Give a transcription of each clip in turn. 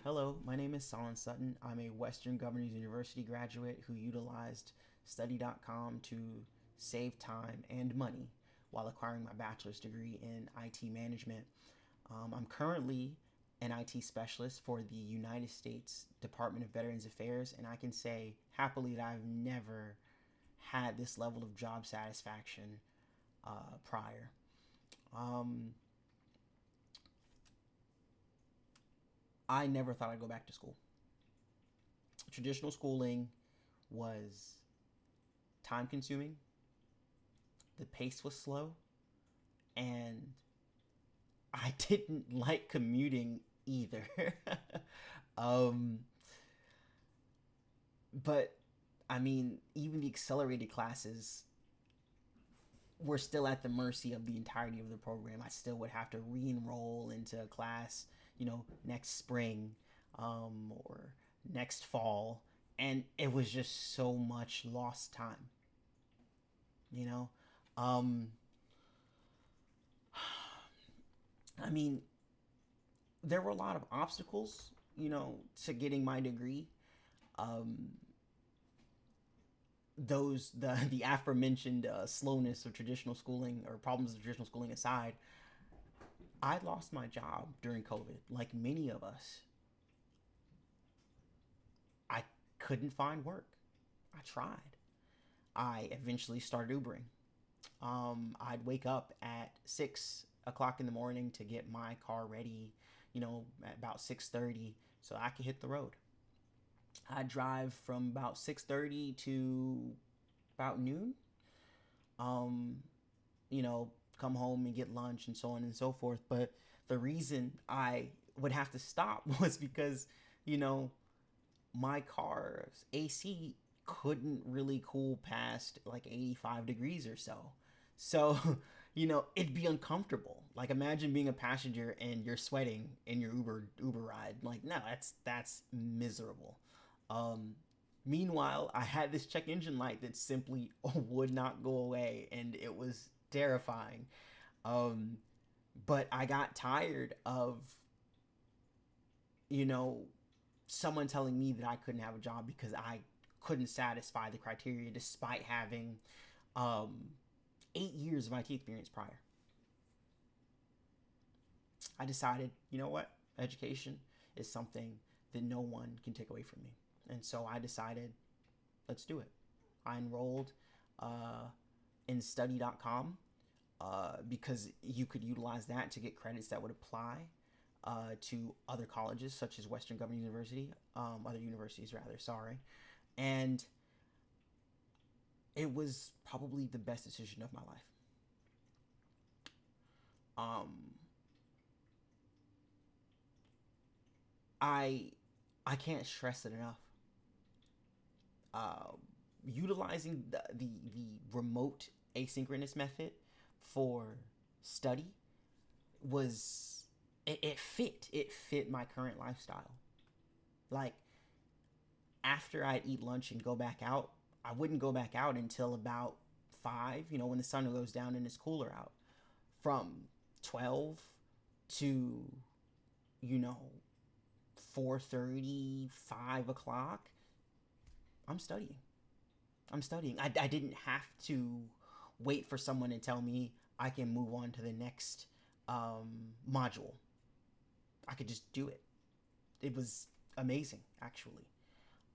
Hello, my name is Solon Sutton. I'm a Western Governors University graduate who utilized Study.com to save time and money while acquiring my bachelor's degree in IT management. I'm currently an IT specialist for the United States Department of Veterans Affairs, and I can say happily that I've never had this level of job satisfaction prior. Um, I never thought I'd go back to school. Traditional schooling was time consuming, the pace was slow, and I didn't like commuting either. um, but I mean, even the accelerated classes were still at the mercy of the entirety of the program. I still would have to re enroll into a class, next spring or next fall. And it was just so much lost time, you know? Um, I mean, there were a lot of obstacles, to getting my degree. Um, the aforementioned slowness of traditional schooling or problems of traditional schooling aside, I lost my job during COVID. Like many of us, I couldn't find work. I tried. I eventually started Ubering. I'd wake up at 6 o'clock in the morning to get my car ready, at about 6:30, so I could hit the road. I drive from about 6:30 to about noon. Um, come home and get lunch and so on and so forth. But the reason I would have to stop was because, you know, my car's AC couldn't really cool past like 85 degrees or so. So, it'd be uncomfortable. Like imagine being a passenger and you're sweating in your Uber ride. Like, no, that's miserable. Um, Meanwhile, I had this check engine light that simply would not go away, and it was terrifying. Um, but I got tired of, you know, someone telling me that I couldn't have a job because I couldn't satisfy the criteria despite having um, 8 years of IT experience prior. I decided, you know what? Education is something that no one can take away from me. And so I decided, let's do it. I enrolled uh, in Study.com because you could utilize that to get credits that would apply to other colleges, such as Western Governors University, other universities, rather, sorry. And it was probably the best decision of my life. Um, I I can't stress it enough. Uh, Utilizing the remote asynchronous method for study was it fit my current lifestyle. Like after I'd eat lunch and go back out, I wouldn't go back out until about 5, when the sun goes down and it's cooler out. From 12 to, you know, 4:30, 5 o'clock, I'm studying. I'm studying. I didn't have to wait for someone to tell me I can move on to the next module. I could just do it. It was amazing, actually.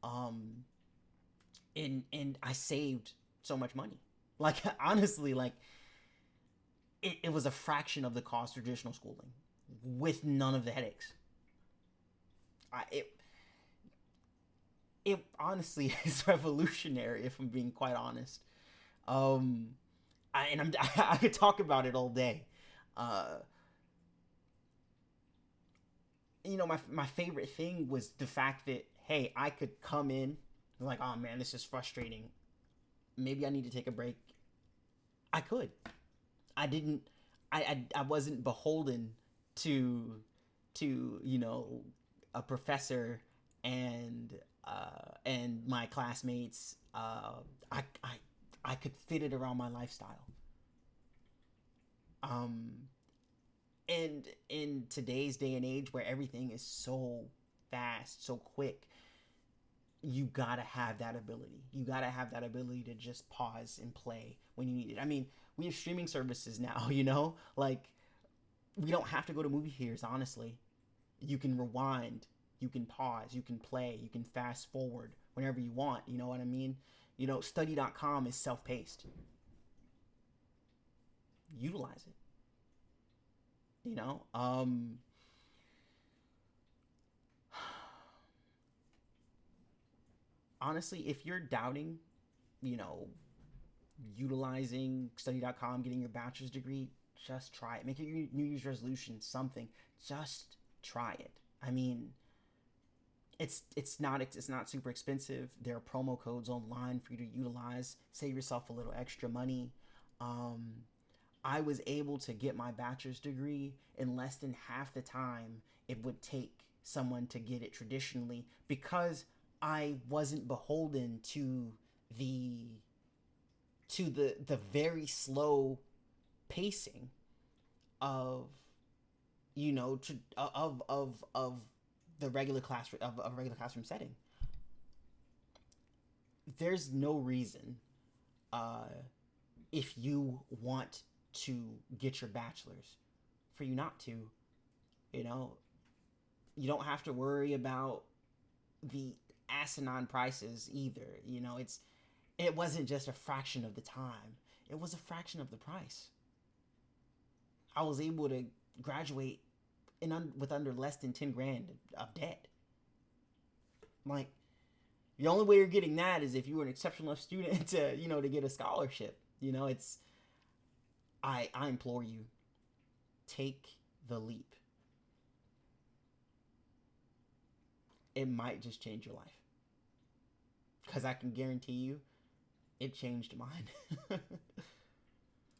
Um, and I saved so much money. Like honestly, like it was a fraction of the cost of traditional schooling with none of the headaches. I it honestly is revolutionary if I'm being quite honest. Um, I could talk about it all day. Uh, my favorite thing was the fact that hey, I could come in like, oh man, this is frustrating. Maybe I need to take a break. I could. I didn't. I wasn't beholden to a professor and my classmates. I could fit it around my lifestyle. Um, and in today's day and age where everything is so fast, so quick. You gotta have that ability. You gotta have that ability to just pause and play when you need it. I mean, we have streaming services now, like we don't have to go to movie theaters, honestly. You can rewind, you can pause, you can play, you can fast forward whenever you want. You know what I mean? Study.com is self paced. Utilize it. You know? Honestly, if you're doubting, you know, utilizing Study.com, getting your bachelor's degree, just try it. Make it your New Year's resolution, something. Just try it. I mean, it's not super expensive. There are promo codes online for you to utilize. Save yourself a little extra money. Um, I was able to get my bachelor's degree in less than half the time it would take someone to get it traditionally, because I wasn't beholden the the very slow pacing of of the regular classroom of a regular classroom setting. There's no reason, uh, if you want to get your bachelor's, for you not to. You know, you don't have to worry about the asinine prices either. It wasn't just a fraction of the time; it was a fraction of the price. I was able to graduate with under less than 10 grand of debt. Like, the only way you're getting that is if you were an exceptional enough student to get a scholarship. It's I implore you, take the leap. It might just change your life, because I can guarantee you it changed mine.